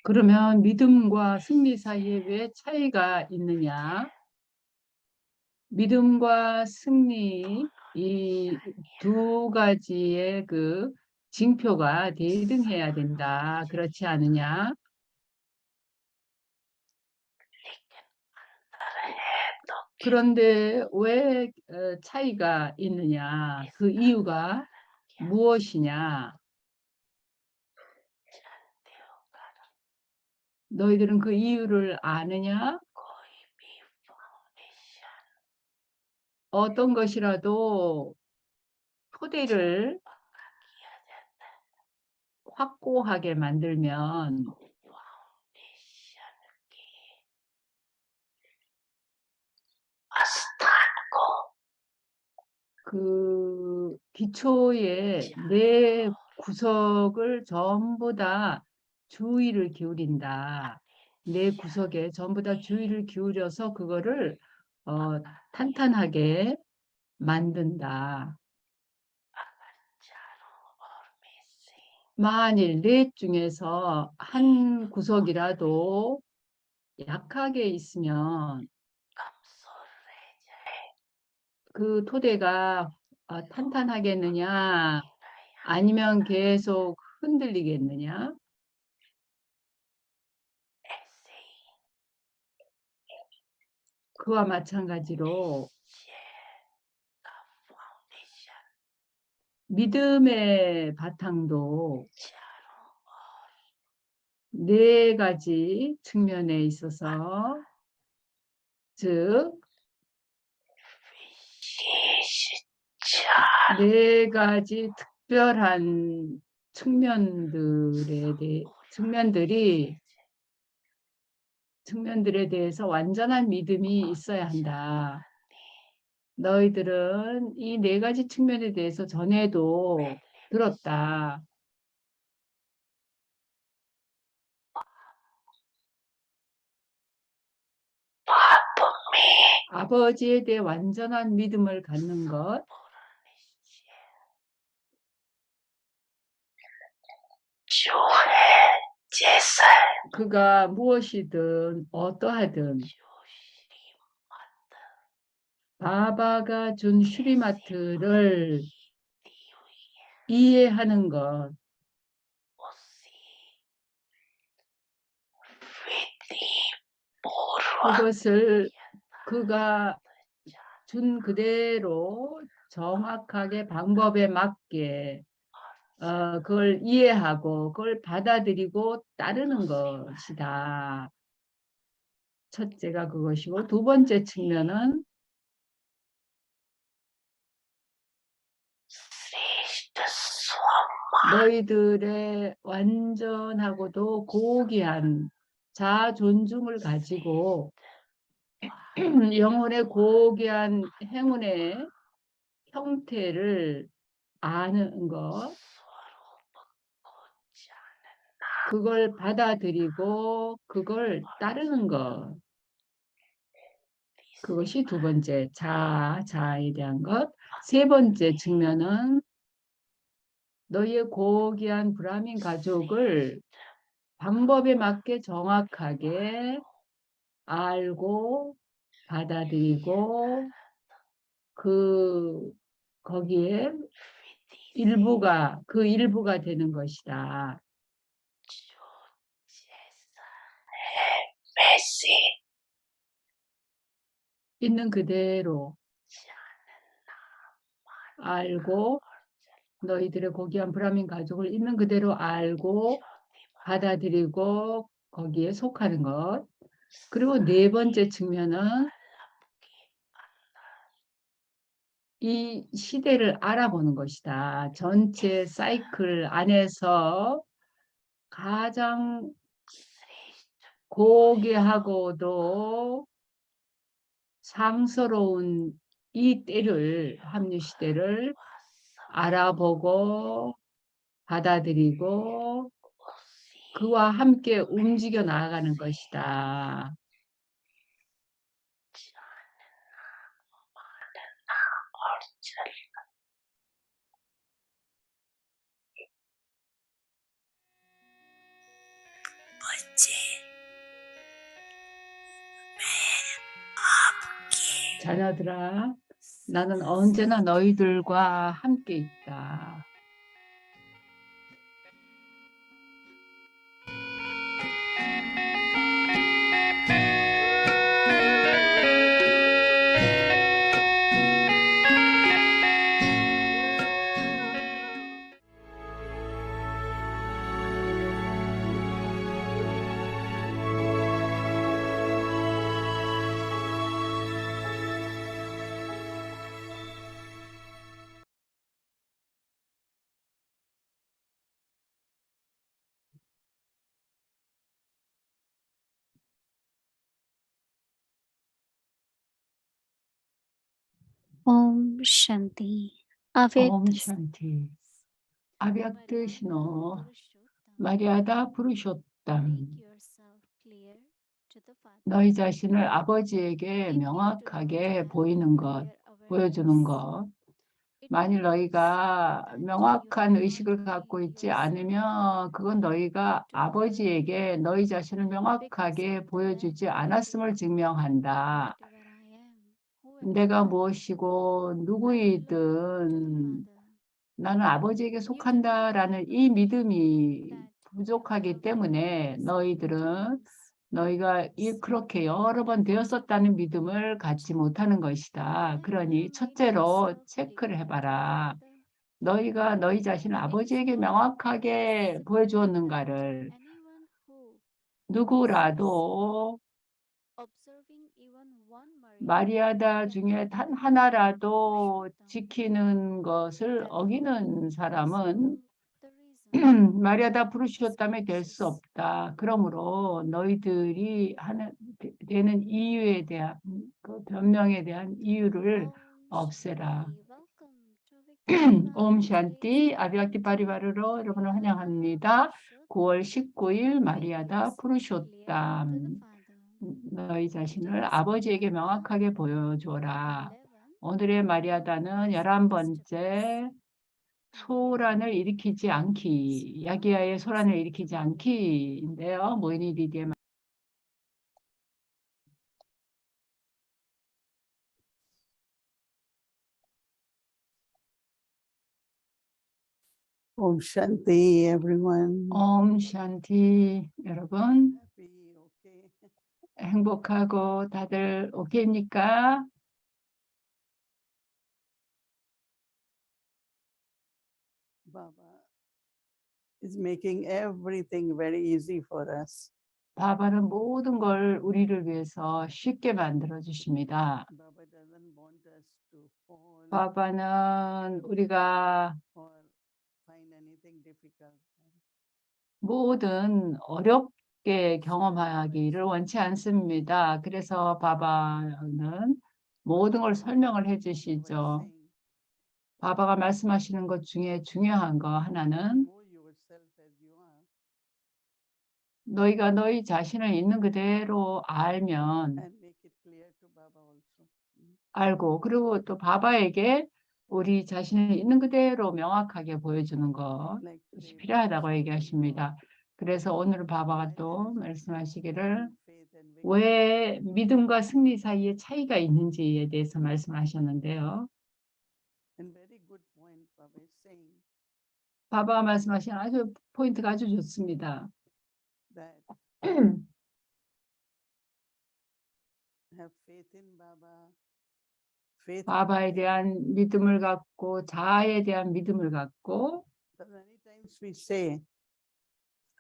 그러면 믿음과 승리 사이에 왜 차이가 있느냐? 믿음과 승리 이 두 가지의 그 징표가 대등해야 된다. 그렇지 않느냐? 그런데 왜 차이가 있느냐? 그 이유가 무엇이냐? 너희들은 그 이유를 아느냐? 어떤 것이라도 토대를 확고하게 만들면 그 기초의 내 구석을 전부 다 주의를 기울인다. 내 구석에 전부 다 주의를 기울여서 그거를 탄탄하게 만든다. 만일 넷 중에서 한 구석이라도 약하게 있으면 그 토대가 탄탄하겠느냐? 아니면 계속 흔들리겠느냐? 그와 마찬가지로 믿음의 바탕도 네 가지 측면에 있어서 즉 네 가지 특별한 측면들에 대해서 완전한 믿음이 있어야 한다. 너희들은 이 네 가지 측면에 대해서 전에도 들었다. 아버지에 대해 완전한 믿음을 갖는 것, 그가 무엇이든 어떠하든 바바가 준 슈리마트를 이해하는 것, 그것을 그가 준 그대로 정확하게 방법에 맞게 그걸 이해하고 그걸 받아들이고 따르는 것이다. 첫째가 그것이고 두 번째 측면은 너희들의 완전하고도 고귀한 자아 존중을 가지고 영혼의 고귀한 행운의 형태를 아는 것, 그걸 받아들이고 그걸 따르는 것, 그것이 두 번째 자아에 대한 것. 세 번째 측면은 너희의 고귀한 브라민 가족을 방법에 맞게 정확하게 알고 받아들이고 거기에 그 일부가 되는 것이다. 있는 그대로 알고 너희들의 고귀한 브라민 가족을 있는 그대로 알고 받아들이고 거기에 속하는 것. 그리고 네 번째 측면은 이 시대를 알아보는 것이다. 전체 사이클 안에서 가장 고귀하고도 상스러운 이 때를, 합류 시대를 알아보고 받아들이고 그와 함께 움직여 나아가는 것이다. 자녀들아, 나는 언제나 너희들과 함께 있다. ओम शांति 옴 अव्यक्त 샨티. 아비약트 신호. 마리아다 부르셨담. 너희 자신을 아버지에게 명확하게 보여주는 것. 만일 너희가 명확한 의식을 갖고 있지 않으면 그건 너희가 아버지에게 너희 자신을 명확하게 보여주지 않았음을 증명한다. 내가 무엇이고 누구이든 나는 아버지에게 속한다라는 이 믿음이 부족하기 때문에 너희가 그렇게 여러 번 되었었다는 믿음을 갖지 못하는 것이다. 그러니 첫째로 체크를 해봐라. 너희가 너희 자신을 아버지에게 명확하게 보여주었는가를. 누구라도 마리아다 중에 단 하나라도 지키는 것을 어기는 사람은 마리아다 부르셨다며 될 수 없다. 그러므로 너희들이 되는 이유에 대한 그 변명에 대한 이유를 없애라. 옴 샨티 아비약티 파리바르로 여러분을 환영합니다. 9월 19일 마리아다 부르셨담. 너희 자신을 아버지에게 명확하게 보여줘라. 오늘의 마리아다는 11번째 소란을 일으키지 않기, 야기야의 소란을 일으키지 않기인데요. 모이니 디디의 Om Shanti, everyone. 옴 샨티. 여러분 Happy, okay. 행복하고 다들 오케이입니까? Baba is making everything very easy for us. 바바는 모든 걸 우리를 위해서 쉽게 만들어 주십니다. Baba doesn't want us to fall 바바는 우리가 or find anything difficult. 모든 어렵게 경험하기를 원치 않습니다. 그래서 바바는 모든 걸 설명을 해 Baba is 주시죠. saying, 바바가 말씀하시는 것 중에 중요한 거 하나는 know yourself as you are 너희가 너희 자신을 있는 그대로 알면 and make it clear to Baba also. 알고, 그리고 또 바바에게 우리 자신을 있는 그대로 명확하게 보여주는 것이 Like today, 필요하다고 Baba 얘기하십니다. 그래서 오늘 바바가 why 또 there is a 말씀하시기를 between faith and victory. 왜 믿음과 승리 사이에 차이가 있는지에 대해서 말씀하셨는데요. And very good point Baba is saying 바바가 말씀하신 포인트가 아주 좋습니다. that have faith in Baba. Faith 바바에 대한 믿음을 갖고 자아에 대한 믿음을 갖고. but many times we say,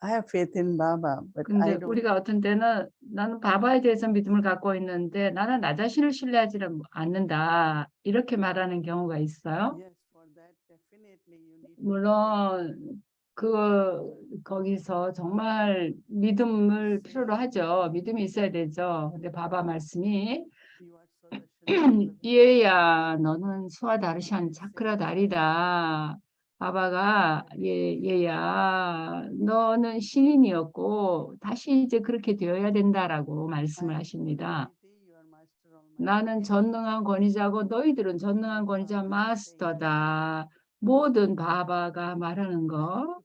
I have faith in Baba, but 근데 I don't. 우리가 어떤 때는 나는 바바에 대해서 믿음을 갖고 있는데 나는 나 자신을 신뢰하지 않는다. 이렇게 말하는 경우가 있어요. Yes, for that definitely you need to have 물론 거기서 정말 믿음을 필요로 하죠. 믿음이 있어야 되죠. 근데 바바 말씀이 faith. You are Sadashan. 얘야 너는 수와 다르샨 차크라 다리다. 바바가 얘야 너는 신인이었고 다시 이제 그렇게 되어야 된다라고 말씀을 하십니다. 나는 전능한 권위자고 너희들은 전능한 권위자 마스터다. 모든 바바가 말하는 거.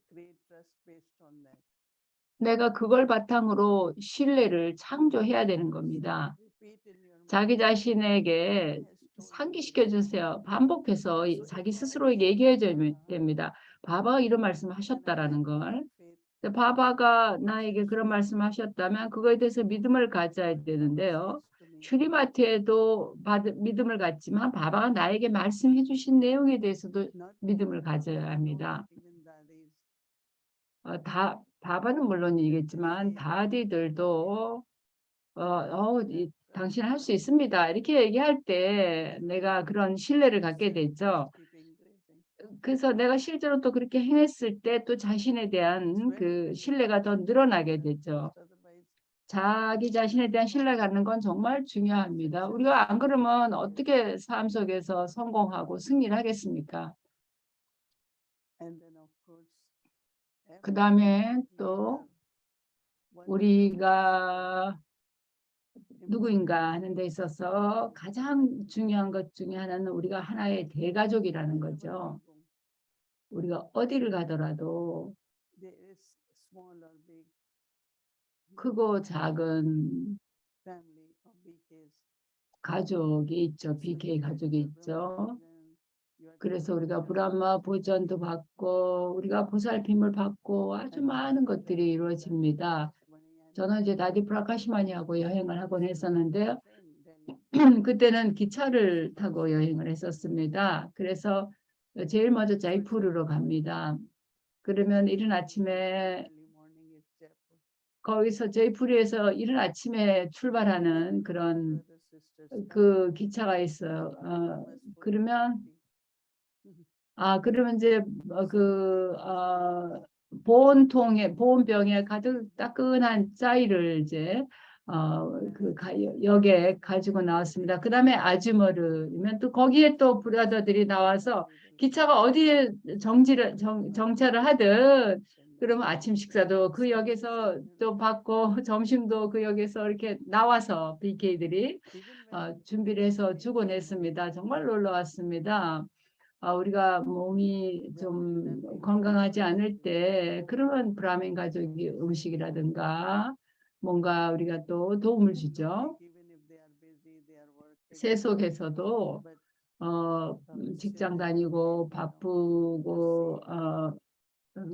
내가 그걸 바탕으로 신뢰를 창조해야 되는 겁니다. 자기 자신에게 상기시켜 주세요. 반복해서 자기 스스로에게 얘기해 줘야 됩니다. 바바가 이런 말씀을 하셨다라는 걸. 바바가 나에게 그런 말씀을 하셨다면 그거에 대해서 믿음을 가져야 되는데요. 슈리마트에도 믿음을 갖지만 바바가 나에게 말씀해 주신 내용에 대해서도 믿음을 가져야 합니다. 바바는 물론이겠지만 다디들도 당신 할 수 있습니다. 이렇게 얘기할 때 내가 그런 신뢰를 갖게 되죠. 그래서 내가 실제로 또 그렇게 행했을 때 또 자신에 대한 그 신뢰가 더 늘어나게 되죠. 자기 자신에 대한 신뢰 갖는 건 정말 중요합니다. 우리가 안 그러면 어떻게 삶 속에서 성공하고 승리를 하겠습니까? 그 다음에 또 우리가 누구인가 하는 데 있어서 가장 중요한 것 중에 하나는 우리가 하나의 대가족이라는 거죠. 우리가 어디를 가더라도 크고 작은 가족이 있죠. BK 가족이 있죠. 그래서 우리가 브라마 보전도 받고 우리가 보살핌을 받고 아주 많은 것들이 이루어집니다. 저는 이제 나디 프라카시마니하고 여행을 하곤 했었는데요. 그때는 기차를 타고 여행을 했었습니다. 그래서 제일 먼저 자이푸르로 갑니다. 그러면 이른 아침에 거기서 제이푸르에서 이른 아침에 출발하는 그런 그 기차가 있어요. 그러면 이제 보온병에 가득 따끈한 짜이를 이제 역에 가지고 나왔습니다. 그 다음에 아주머르면 또 거기에 또 브라더들이 나와서 기차가 어디에 정차를 하든 그러면 아침 식사도 그 역에서 또 받고 점심도 그 역에서 이렇게 나와서 BK들이 준비를 해서 주곤 했습니다. 정말 놀라웠습니다. 우리가 몸이 좀 건강하지 않을 때 그러면 브라멘 가족이 음식이라든가 뭔가 우리가 또 도움을 주죠. 세속에서도 직장 다니고 바쁘고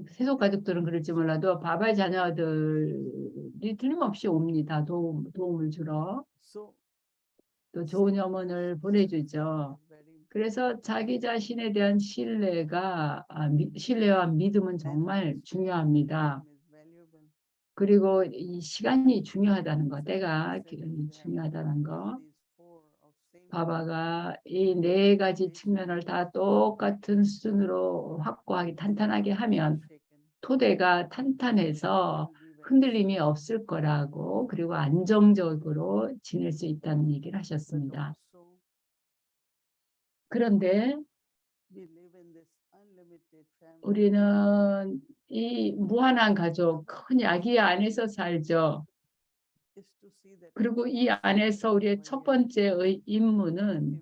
세속 가족들은 그럴지 몰라도 바바의 자녀들이 틀림없이 옵니다. 도움을 주러. 또 좋은 염원을 보내주죠. 그래서 자기 자신에 대한 신뢰와 믿음은 정말 중요합니다. 그리고 이 시간이 중요하다는 거, 때가 중요하다는 거. 바바가 이 네 가지 측면을 다 똑같은 수준으로 확고하게 탄탄하게 하면 토대가 탄탄해서 흔들림이 없을 거라고 그리고 안정적으로 지낼 수 있다는 얘기를 하셨습니다. 그런데 우리는 이 무한한 가족, 큰 야기야 안에서 살죠. 그리고 이 안에서 우리의 첫 번째의 임무는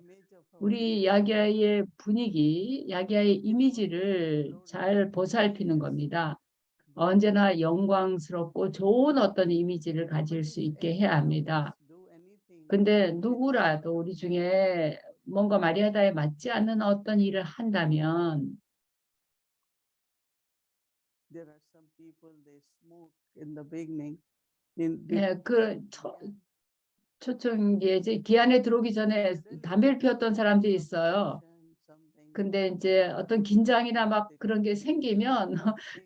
우리 야기야의 분위기, 야기야의 이미지를 잘 보살피는 겁니다. 언제나 영광스럽고 좋은 어떤 이미지를 가질 수 있게 해야 합니다. 근데 누구라도 우리 중에 뭔가 마리아다에 맞지 않는 어떤 일을 한다면 초청기에 기안에 들어오기 전에 담배를 피웠던 사람들이 있어요. 근데 이제 어떤 긴장이나 막 그런 게 생기면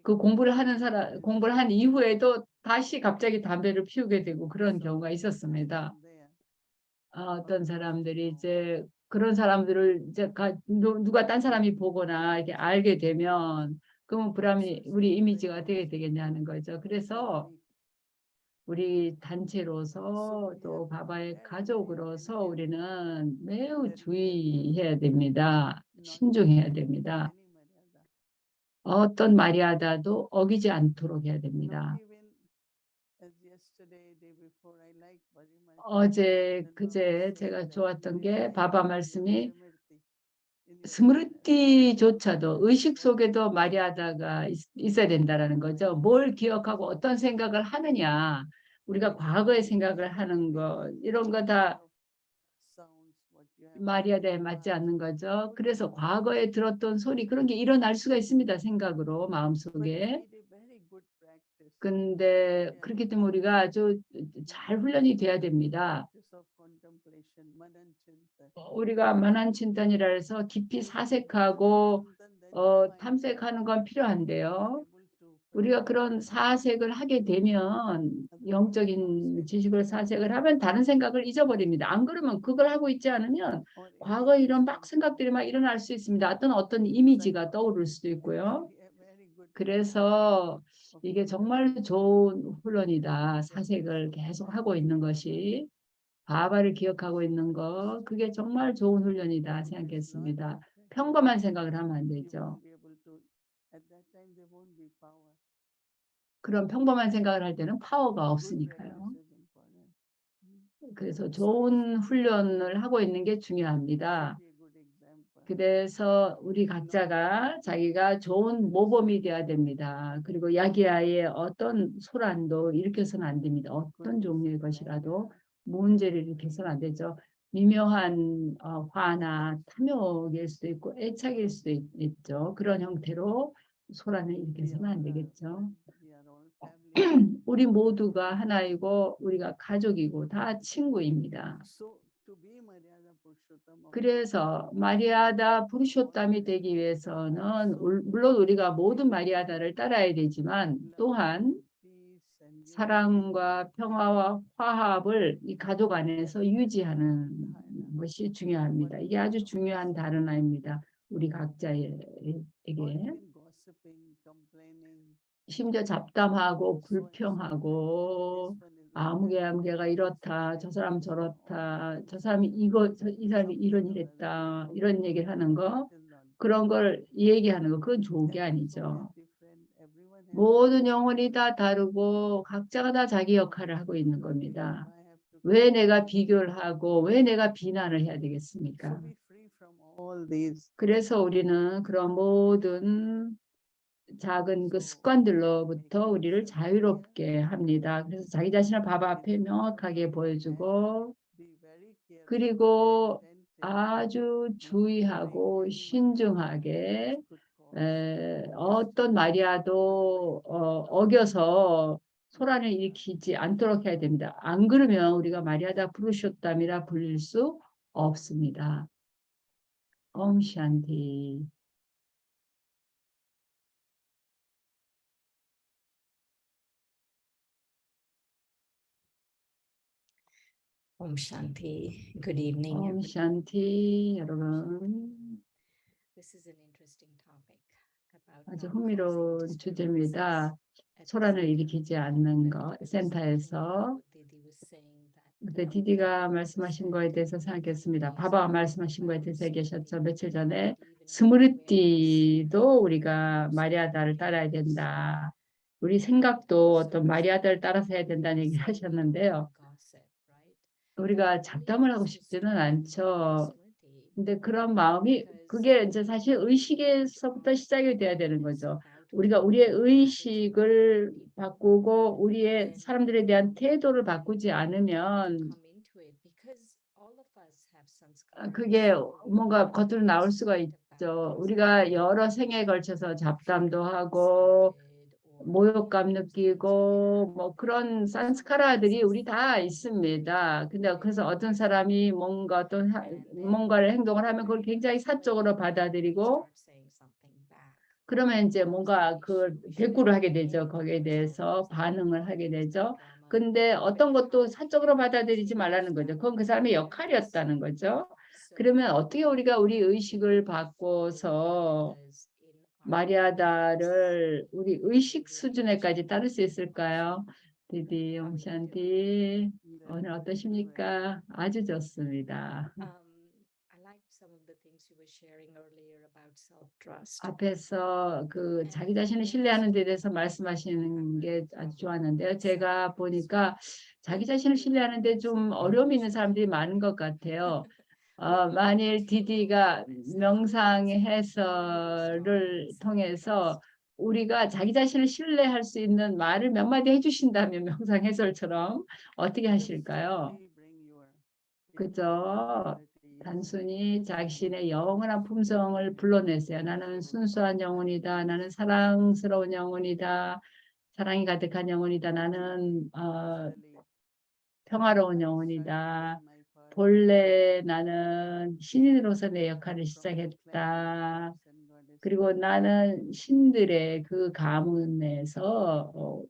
그 공부를 한 이후에도 다시 갑자기 담배를 피우게 되고 그런 경우가 있었습니다. 어떤 사람들이 이제 그런 사람들을 이제 누가 딴 사람이 보거나 이렇게 알게 되면 그러면 우리 이미지가 되게 되겠냐는 거죠. 그래서 우리 단체로서 또 바바의 가족으로서 우리는 매우 주의해야 됩니다. 신중해야 됩니다. 어떤 마리아다도 어기지 않도록 해야 됩니다. 그제 제가 좋았던 게 바바 말씀이 스무르티조차도 의식 속에도 마리아다가 있어야 된다는 거죠. 뭘 기억하고 어떤 생각을 하느냐. 우리가 과거의 생각을 하는 거 이런 거 다 마리아다에 맞지 않는 거죠. 그래서 과거에 들었던 소리 그런 게 일어날 수가 있습니다. 생각으로 마음속에. 근데 그렇기 때문에 우리가 아주 잘 훈련이 돼야 됩니다. 우리가 만한친단이라 해서 깊이 사색하고 탐색하는 건 필요한데요. 우리가 그런 사색을 하게 되면 영적인 지식을 사색을 하면 다른 생각을 잊어버립니다. 안 그러면 그걸 하고 있지 않으면 과거에 이런 막 생각들이 막 일어날 수 있습니다. 어떤 이미지가 떠오를 수도 있고요. 그래서 이게 정말 좋은 훈련이다. 사색을 계속 하고 있는 것이. 바바를 기억하고 있는 거 그게 정말 좋은 훈련이다 생각했습니다. 평범한 생각을 하면 안 되죠. 그런 평범한 생각을 할 때는 파워가 없으니까요. 그래서 좋은 훈련을 하고 있는 게 중요합니다. 그래서 우리 각자가 자기가 좋은 모범이 돼야 됩니다. 그리고 야기야의 어떤 소란도 일으켜서는 안 됩니다. 어떤 종류의 것이라도 문제를 일으켜서는 안 되죠. 미묘한 화나 탐욕일 수도 있고 애착일 수도 있죠. 그런 형태로 소란을 일으켜서는 안 되겠죠. 우리 모두가 하나이고 우리가 가족이고 다 친구입니다. 그래서 마리아다 부르쇼땀이 되기 위해서는 물론 우리가 모든 마리아다를 따라야 되지만 또한 사랑과 평화와 화합을 이 가족 안에서 유지하는 것이 중요합니다. 이게 아주 중요한 단어입니다. 우리 각자에게. 심지어 잡담하고 불평하고 아무개가 이렇다, 저 사람 저렇다, 저 사람이 이 사람이 이런 일했다, 이런 얘기를 하는 거, 그런 걸 얘기하는 거, 그건 좋은 게 아니죠. 모든 영혼이 다 다르고 각자가 다 자기 역할을 하고 있는 겁니다. 왜 내가 비교를 하고 왜 내가 비난을 해야 되겠습니까? 그래서 우리는 그런 모든 작은 그 습관들로부터 우리를 자유롭게 합니다. 그래서 자기 자신을 밥 앞에 명확하게 보여주고 그리고 아주 주의하고 신중하게 어떤 말이라도 어겨서 소란을 일으키지 않도록 해야 됩니다. 안 그러면 우리가 마리아다 부르쇼땀이라 불릴 수 없습니다. 옴샨티. Om Shanti. Good evening, everyone. 옴샨티 여러분. This is an interesting topic about 아주 not 흥미로운 causing 주제입니다. disturbances at 소란을 the 일으키지 않는 거 center. 센터에서. Didi was saying that, 그때 디디가 말씀하신 거에 대해서 생각했습니다. 바바가 말씀하신 거에 대해서 얘기하셨죠. 며칠 전에 스무르띠도 우리가 마리아다를 따라야 된다. 우리 생각도 어떤 마리아다를 따라서 해야 된다는 얘기를 하셨는데요. 우리가 잡담을 하고 싶지는 않죠. 근데 그런 마음이 그게 이제 사실 의식에서부터 시작이 돼야 되는 거죠. 우리가 우리의 의식을 바꾸고 우리의 사람들에 대한 태도를 바꾸지 않으면 그게 뭔가 겉으로 나올 수가 있죠. 우리가 여러 생에 걸쳐서 잡담도 하고 모욕감 느끼고 뭐 그런 산스카라들이 우리 다 있습니다. 근데 그래서 어떤 사람이 뭔가를 행동을 하면 그걸 굉장히 사적으로 받아들이고 그러면 이제 뭔가 그 대꾸를 하게 되죠. 거기에 대해서 반응을 하게 되죠. 근데 어떤 것도 사적으로 받아들이지 말라는 거죠. 그건 그 사람의 역할이었다는 거죠. 그러면 어떻게 우리가 우리 의식을 바꿔서 마리아다를 우리 의식 수준에까지 따를 수 있을까요? 디디 옴샨티 오늘 어떠십니까? 아주 좋습니다. I liked some of the things you were sharing earlier about self-trust. 앞에서 그 자기 자신을 신뢰하는 데 대해서 말씀하시는 게 아주 좋았는데요. 제가 보니까 자기 자신을 신뢰하는 데 좀 어려움이 있는 사람들이 많은 것 같아요. 만일 디디가 명상의 해설을 통해서 우리가 자기 자신을 신뢰할 수 있는 말을 몇 마디 해주신다면 명상 해설처럼 어떻게 하실까요? 그죠? 단순히 자신의 영원한 품성을 불러냈어요. 나는 순수한 영혼이다. 나는 사랑스러운 영혼이다. 사랑이 가득한 영혼이다. 나는 평화로운 영혼이다. 본래 나는 신인으로서 내 역할을 시작했다. 그리고 나는 신들의 그 가문에서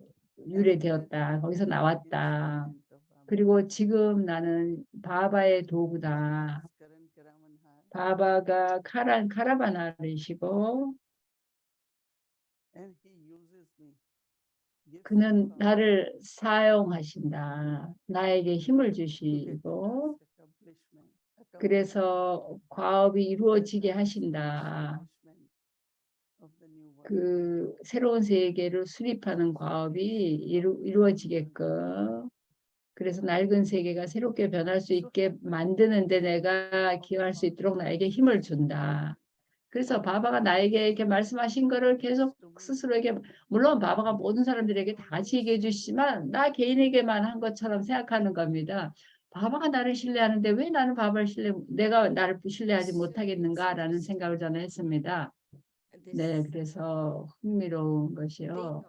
유래되었다. 거기서 나왔다. 그리고 지금 나는 바바의 도구다. 바바가 카라바나르시고 그는 나를 사용하신다. 나에게 힘을 주시고 그래서 과업이 이루어지게 하신다. 그 새로운 세계를 수립하는 과업이 이루어지게끔 그래서 낡은 세계가 새롭게 변할 수 있게 만드는데 내가 기여할 수 있도록 나에게 힘을 준다. 그래서 바바가 나에게 이렇게 말씀하신 거를 계속 스스로에게 물론 바바가 모든 사람들에게 다 같이 얘기해 주시지만 나 개인에게만 한 것처럼 생각하는 겁니다. 바바가 나를 신뢰하는데 왜 나는 내가 나를 신뢰하지 못하겠는가라는 생각을 저는 했습니다. 네, 그래서 흥미로운 것이요.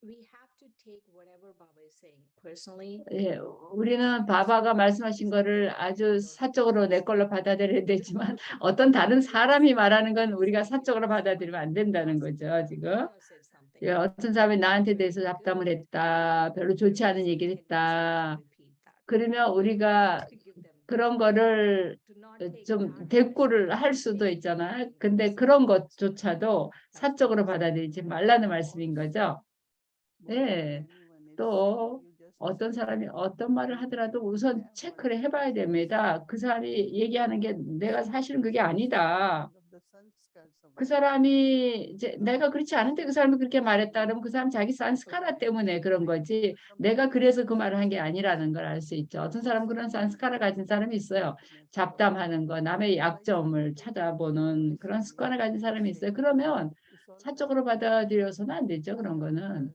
We have to take whatever Baba is saying personally. 예, 우리는 바바가 말씀하신 거를 아주 사적으로 내 걸로 받아들여야 되지만 어떤 다른 사람이 말하는 건 우리가 사적으로 받아들이면 안 된다는 거죠, 지금. 예, 어떤 사람이 나한테 대해서 잡담을 했다, 별로 좋지 않은 얘기를 했다. 그러면 우리가 그런 거를 좀 대꾸를 할 수도 있잖아요. 근데 그런 것조차도 사적으로 받아들이지 말라는 말씀인 거죠. 네. 또 어떤 사람이 어떤 말을 하더라도 우선 체크를 해봐야 됩니다. 그 사람이 얘기하는 게 내가 사실은 그게 아니다. 그 사람이 이제 내가 그렇지 않은데 그 사람이 그렇게 말했다 그러면 그 사람 자기 산스카라 때문에 그런 거지 내가 그래서 그 말을 한 게 아니라는 걸 알 수 있죠. 어떤 사람은 그런 산스카라 가진 사람이 있어요. 잡담하는 거, 남의 약점을 찾아보는 그런 습관을 가진 사람이 있어요. 그러면 사적으로 받아들여서는 안 되죠. 그런 거는.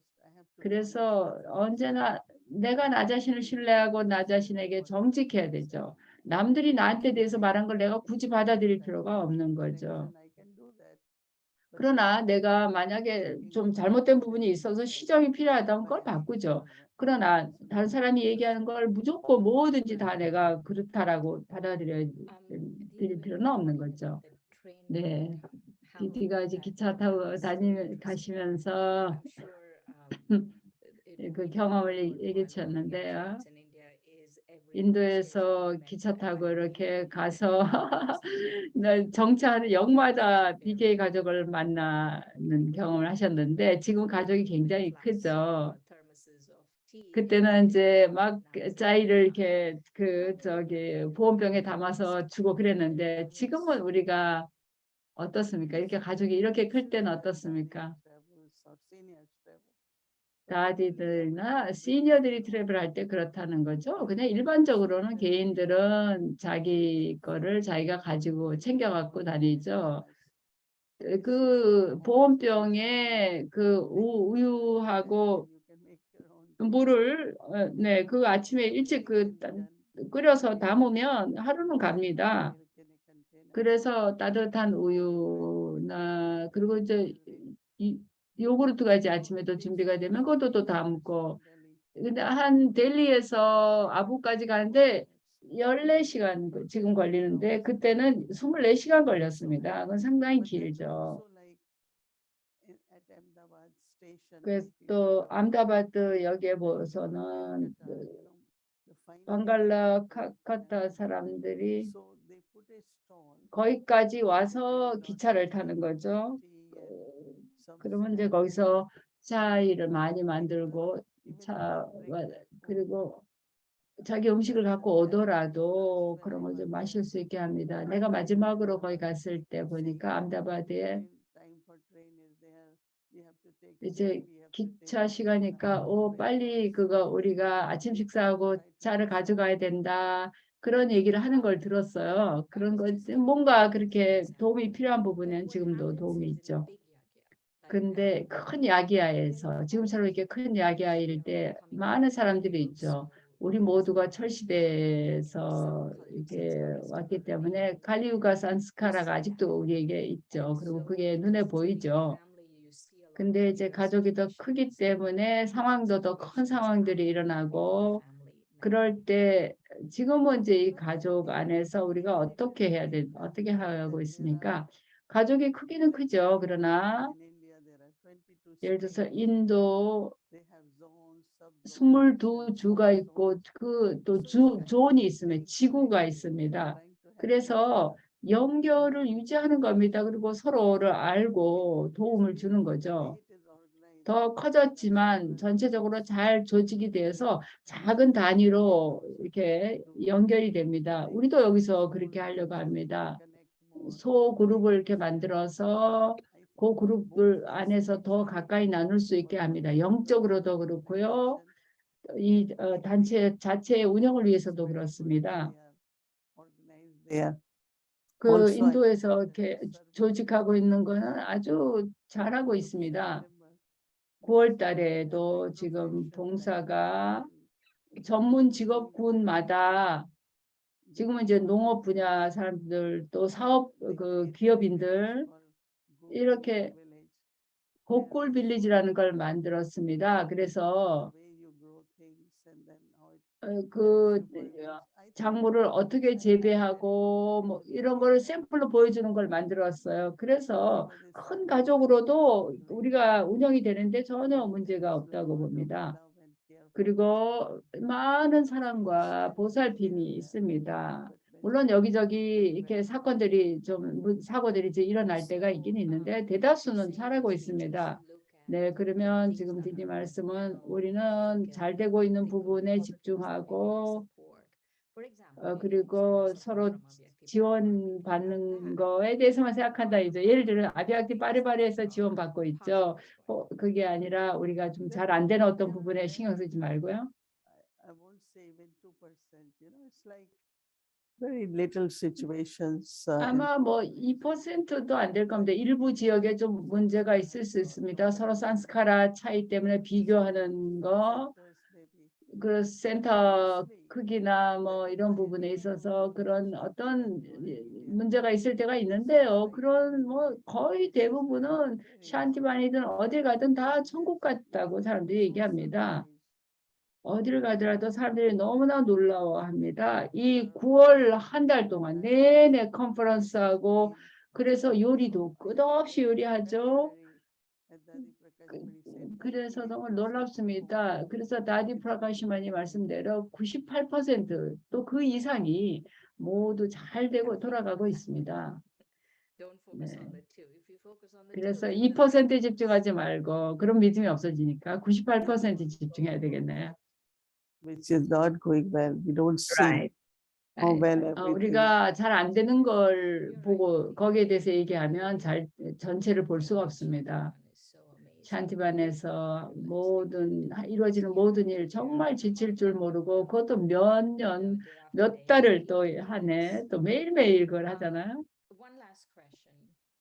그래서 언제나 내가 나 자신을 신뢰하고 나 자신에게 정직해야 되죠. 남들이 나한테 대해서 말한 걸 내가 굳이 받아들일 필요가 없는 거죠. 그러나 내가 만약에 좀 잘못된 부분이 있어서 시정이 필요하다면 그걸 바꾸죠. 그러나 다른 사람이 얘기하는 걸 무조건 뭐든지 다 내가 그렇다라고 받아들일 필요는 없는 거죠. 네. 디디가 이제 기차 타고 가시면서 그 경험을 얘기해 주셨는데요. 인도에서 기차 타고 이렇게 가서 정차하는 역마다 BK 가족을 만나는 경험을 하셨는데 지금 가족이 굉장히 크죠. 그때는 이제 막 짜이를 이렇게 보온병에 담아서 주고 그랬는데 지금은 우리가 어떻습니까? 이렇게 가족이 이렇게 클 때는 어떻습니까? 다디들이나 시니어들이 트래블할 때 그렇다는 거죠. 그냥 일반적으로는 개인들은 자기 거를 자기가 가지고 챙겨갖고 다니죠. 그 보온병에 그 우유하고 물을 네, 그 아침에 일찍 끓여서 담으면 하루는 갑니다. 그래서 따뜻한 우유나 그리고 이제 요구르트가 이제 아침에도 준비가 되면 그것도 또 담고 근데 한 델리에서 아부까지 가는데 14시간 지금 걸리는데 그때는 24시간 걸렸습니다. 그건 상당히 길죠. 그래서 또 암다바드 역에 보서는 방갈라 카카타 사람들이 거기까지 와서 기차를 타는 거죠. 그러면 이제 거기서 차이를 많이 만들고 그리고 자기 음식을 갖고 오더라도 그런 걸 좀 마실 수 있게 합니다. 내가 마지막으로 거기 갔을 때 보니까 암다바드에 이제 기차 시간이니까 빨리 그거 우리가 아침 식사하고 차를 가져가야 된다. 그런 얘기를 하는 걸 들었어요. 그런 거 뭔가 그렇게 도움이 필요한 부분은 지금도 도움이 있죠. 근데 큰 야기야에서 지금처럼 이렇게 큰 야기야일 때 많은 사람들이 있죠. 우리 모두가 철시대에서 이렇게 왔기 때문에 칼리유가 산스카라가 아직도 우리에게 있죠. 그리고 그게 눈에 보이죠. 근데 이제 가족이 더 크기 때문에 상황도 더 큰 상황들이 일어나고 그럴 때 지금은 이제 이 가족 안에서 우리가 어떻게 어떻게 하고 있습니까? 가족이 크기는 크죠. 그러나 예를 들어서 인도 22주가 있고 그 또 존이 있으면 지구가 있습니다. 그래서 연결을 유지하는 겁니다. 그리고 서로를 알고 도움을 주는 거죠. 더 커졌지만 전체적으로 잘 조직이 되어서 작은 단위로 이렇게 연결이 됩니다. 우리도 여기서 그렇게 하려고 합니다. 소그룹을 이렇게 만들어서 그 그룹을 안에서 더 가까이 나눌 수 있게 합니다. 영적으로도 그렇고요. 이 단체 자체의 운영을 위해서도 그렇습니다. 그 인도에서 이렇게 조직하고 있는 거는 아주 잘하고 있습니다. 9월 달에도 지금 봉사가 전문 직업군마다 지금은 이제 농업 분야 사람들 또 사업 그 기업인들 이렇게 고골 빌리지라는 걸 만들었습니다. 그래서 그 작물을 어떻게 재배하고 뭐 이런 걸 샘플로 보여주는 걸 만들었어요. 그래서 큰 가족으로도 우리가 운영이 되는데 전혀 문제가 없다고 봅니다. 그리고 많은 사랑과 보살핌이 있습니다. 물론 여기저기 이렇게 사건들이 사고들이 이제 일어날 때가 있긴 있는데 대다수는 잘하고 있습니다. 네, 그러면 지금 디디 말씀은 우리는 잘 되고 있는 부분에 집중하고 그리고 서로 지원받는 거에 대해서만 생각한다 이죠. 예를 들어 아비아키 파리바리에서 지원받고 있죠. 그게 아니라 우리가 좀 잘 안 되는 어떤 부분에 신경 쓰지 말고요. Very little situations. 아마 뭐 2%도 안 될 겁니다. 일부 지역에 좀 문제가 있을 수 있습니다. 서로 산스카라 차이 때문에 비교하는 거, 그 센터 크기나 뭐 이런 부분에 있어서 그런 어떤 문제가 있을 때가 있는데요. 그런 뭐 거의 대부분은 샨티반이든 어딜 가든 다 천국 같다고 사람들이 얘기합니다. 어딜 가더라도 사람들이 너무나 놀라워합니다. 이 9월 한 달 동안 내내 컨퍼런스하고 그래서 요리도 끝없이 요리하죠. 그래서 너무 놀랍습니다. 그래서 다디 프라카시만이 말씀대로 98%또 그 이상이 모두 잘 되고 돌아가고 있습니다. 네. 그래서 2%에 집중하지 말고 그런 믿음이 없어지니까 98% 집중해야 되겠네요. Which is not going well. We don't see Right. how well everything. 우리가 잘 안 되는 걸 보고 거기에 대해서 얘기하면 전체를 볼 수가 없습니다. 샨티반에서 이루어지는 모든 일 정말 지칠 줄 모르고 그것도 몇 년, 몇 달을 또 하네. 또 매일매일 그걸 하잖아요.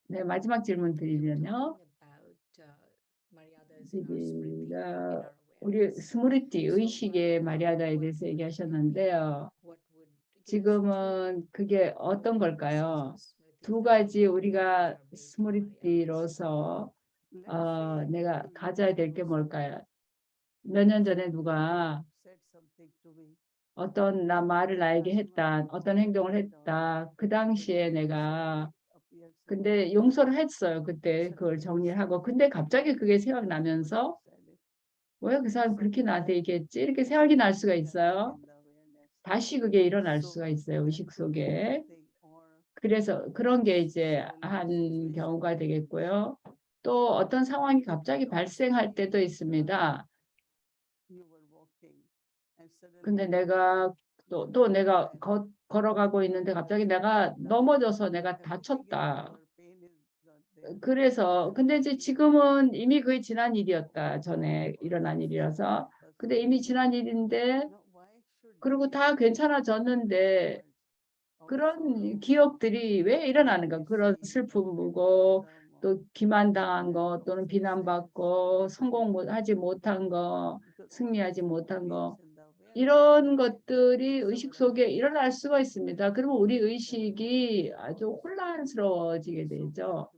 네, 마지막 질문 드리면요. 우리 스무르티 의식의 마리아다에 대해서 얘기하셨는데요. 지금은 그게 어떤 걸까요? 두 가지 우리가 스무르티로서 내가 가져야 될 게 뭘까요? 몇 년 전에 누가 어떤 말을 나에게 했다, 어떤 행동을 했다. 그 당시에 내가 근데 용서를 했어요. 그때 그걸 정리하고. 근데 갑자기 그게 생각나면서 왜 그 사람 그렇게 나한테 얘기했지? 이렇게 생각이 날 수가 있어요. 다시 그게 일어날 수가 있어요. 의식 속에. 그래서 그런 게 이제 한 경우가 되겠고요. 또 어떤 상황이 갑자기 발생할 때도 있습니다. 근데 내가 또 내가 걸어가고 있는데 갑자기 내가 넘어져서 내가 다쳤다. 그래서 근데 이제 지금은 이미 거의 지난 일이었다. 전에 일어난 일이라서. 근데 이미 지난 일인데 그리고 다 괜찮아졌는데 그런 기억들이 왜 일어나는가? 그런 슬픔이고 또 기만당한 거 또는 비난받고 성공하지 못한 거, 승리하지 못한 거 이런 것들이 의식 속에 일어날 수가 있습니다. 그러면 우리 의식이 아주 혼란스러워지게 되죠.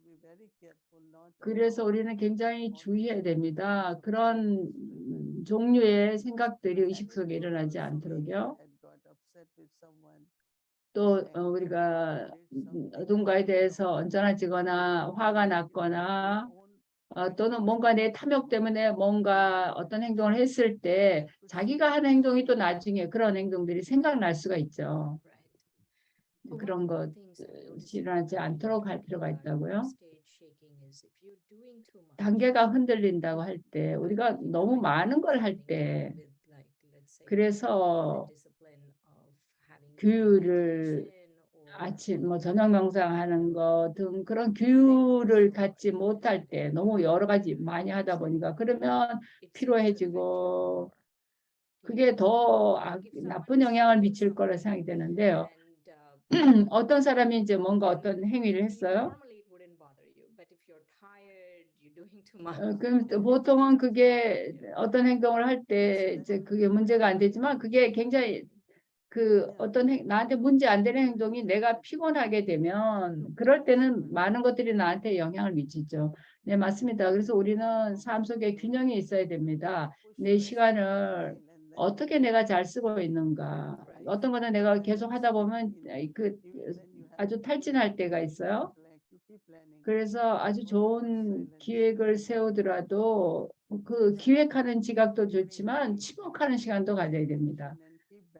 그래서 우리는 굉장히 주의해야 됩니다. 그런 종류의 생각들이 의식 속에 일어나지 않도록요. 또 우리가 누군가에 대해서 언짢아지거나 화가 났거나 또는 뭔가 내 탐욕 때문에 뭔가 어떤 행동을 했을 때 자기가 하는 행동이 또 나중에 그런 행동들이 생각날 수가 있죠. 그런 것이 일어나지 않도록 할 필요가 있다고요. 단계가 흔들린다고 할 때 우리가 너무 많은 걸 할 때 그래서 규율을 아침 저녁 명상하는 거 등 그런 규율을 갖지 못할 때 너무 여러 가지 많이 하다 보니까 그러면 피로해지고 그게 더 나쁜 영향을 미칠 거라 생각이 되는데요. 어떤 사람이 이제 뭔가 어떤 행위를 했어요. 그럼 보통은 그게 어떤 행동을 할 때 이제 그게 문제가 안 되지만 그게 굉장히 나한테 문제 안 되는 행동이 내가 피곤하게 되면 그럴 때는 많은 것들이 나한테 영향을 미치죠. 네, 맞습니다. 그래서 우리는 삶 속에 균형이 있어야 됩니다. 내 시간을 어떻게 내가 잘 쓰고 있는가. 어떤 거는 내가 계속 하다 보면 아주 탈진할 때가 있어요. 그래서 아주 좋은 기획을 세우더라도 그 기획하는 지각도 좋지만 침묵하는 시간도 가져야 됩니다.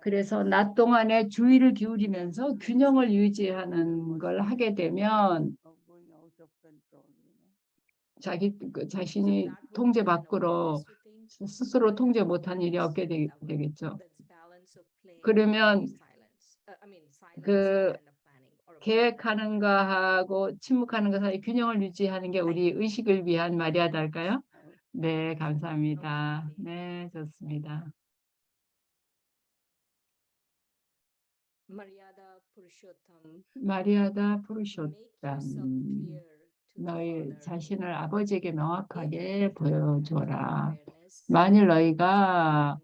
그래서 낮 동안에 주의를 기울이면서 균형을 유지하는 걸 하게 되면 자신이 통제 밖으로 스스로 통제 못한 일이 없게 되겠죠. 그러면 계획하는 거하고 침묵하는 것 사이 균형을 유지하는 게 우리 의식을 위한 마리아다일까요? 네, 감사합니다. 네, 좋습니다. 마리아다 푸르쇼탐, 너희 자신을 아버지에게 명확하게 보여줘라. 만일 너희가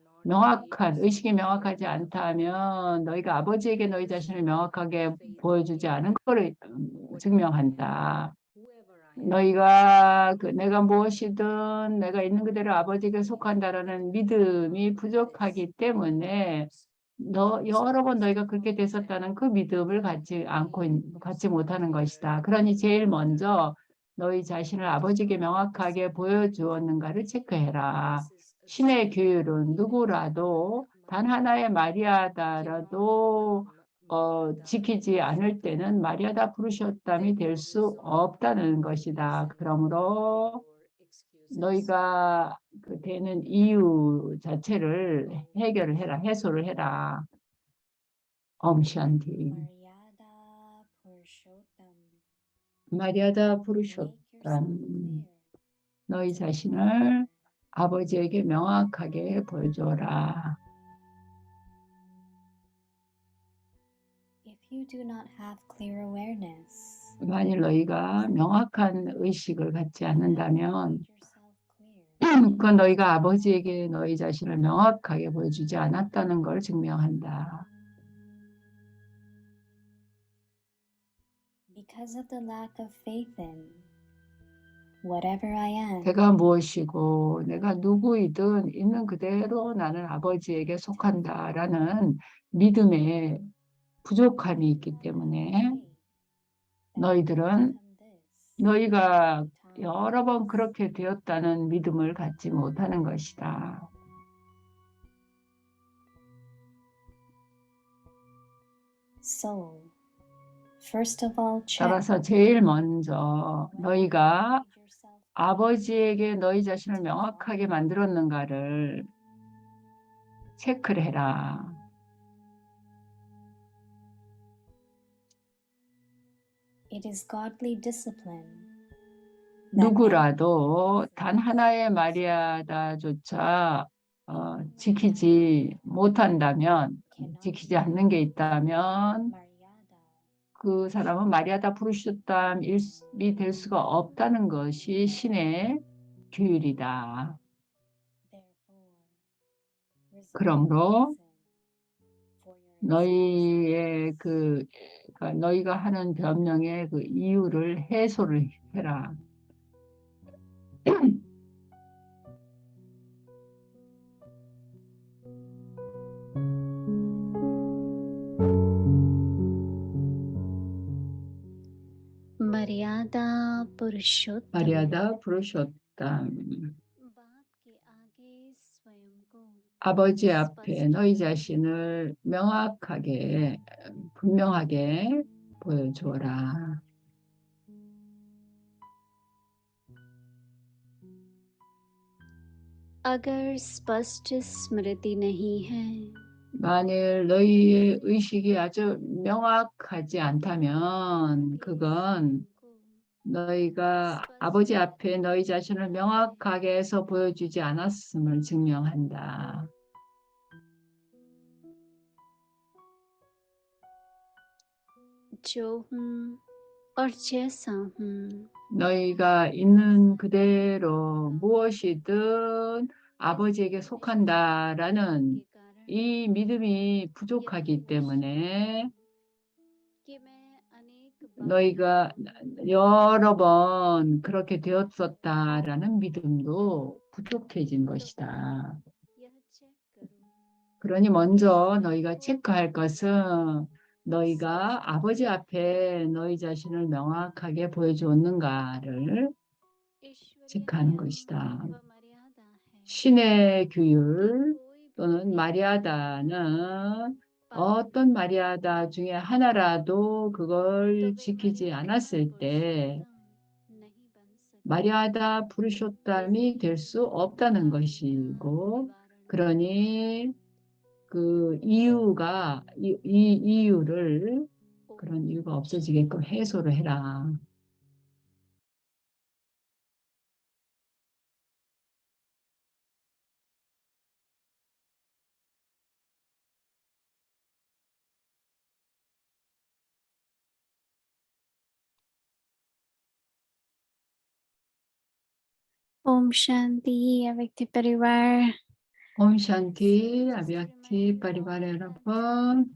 의식이 명확하지 않다면 너희가 아버지에게 너희 자신을 명확하게 보여주지 않은 것을 증명한다. 너희가 내가 무엇이든 내가 있는 그대로 아버지에게 속한다라는 믿음이 부족하기 때문에 여러 번 너희가 그렇게 됐었다는 그 믿음을 갖지 못하는 것이다. 그러니 제일 먼저 너희 자신을 아버지에게 명확하게 보여주었는가를 체크해라. 신의 규율은 누구라도 단 하나의 마리아다라도 지키지 않을 때는 마리아다 부르셨담이 될 수 없다는 것이다. 그러므로 너희가 되는 이유 자체를 해결을 해라, 해소를 해라. 옴샨티. 마리아다 부르셨담. 너희 자신을 아버지에게 명확하게 보여줘라. 만일 너희가 명확한 의식을 갖지 않는다면 그건 너희가 아버지에게 너희 자신을 명확하게 보여주지 않았다는 걸 증명한다. 내가 무엇이고 내가 누구이든 있는 그대로 나는 아버지에게 속한다라는 믿음의 부족함이 있기 때문에 너희가 여러 번 그렇게 되었다는 믿음을 갖지 못하는 것이다. 따라서 제일 먼저 너희가 아버지에게 너희 자신을 명확하게 만들었는가를 체크를 해라. 누구라도 단 하나의 마리아다조차 지키지 않는 게 있다면 그 사람은 마리아다 부르셨담이 될 수가 없다는 것이 신의 규율이다. 그러므로 너희의 그러니까 너희가 하는 변명의 그 이유를 해소를 해라. मर्यादा पुरुषोत्तम 마리아다 부르셨다. बाप के आगे स्वयं को 아버지 앞에 स्पष्ट 너희 करो। 자신을 명확하게 분명하게 보여주어라. अगर स्पष्ट स्मृति नहीं है 만일 너희의 의식이 아주 명확하지 않다면 कि 그건 स्वयं को 너희가 아버지 앞에 너희 자신을 명확하게 해서 보여주지 않았음을 증명한다. जो हूँ और जैसा हूँ 너희가 있는 그대로 무엇이든 아버지에게 속한다라는 के कारण 이 믿음이 부족하기 때문에 कि मैं अनेक बार 너희가 여러 번 그렇게 되었었다라는 믿음도 부족해진 것이다. यह चेक करो 그러니 먼저 너희가 체크할 것은 너희가 아버지 앞에 너희 자신을 명확하게 보여주었는가를 ईश्वरीय 체크하는 नियम 것이다. व मर्यादा है 신의 कि 규율 कोई भी 또는 एक 마리아다는 पालन 어떤 마리아다 중에 하나라도 तो 그걸 वे 지키지 मर्यादा 않았을 때 पुरुषोत्तम नहीं बन सकते। 마리아다 부르쇼땀이 될 수 없다는 कारण 것이고, निवारण 그러니 그 이유가 이 이유를 그런 이유가 없어지게끔 해소를 해라. ओम शांति अव्यक्त परिवार 옴 샨티 아비아티 파리바레 여러분.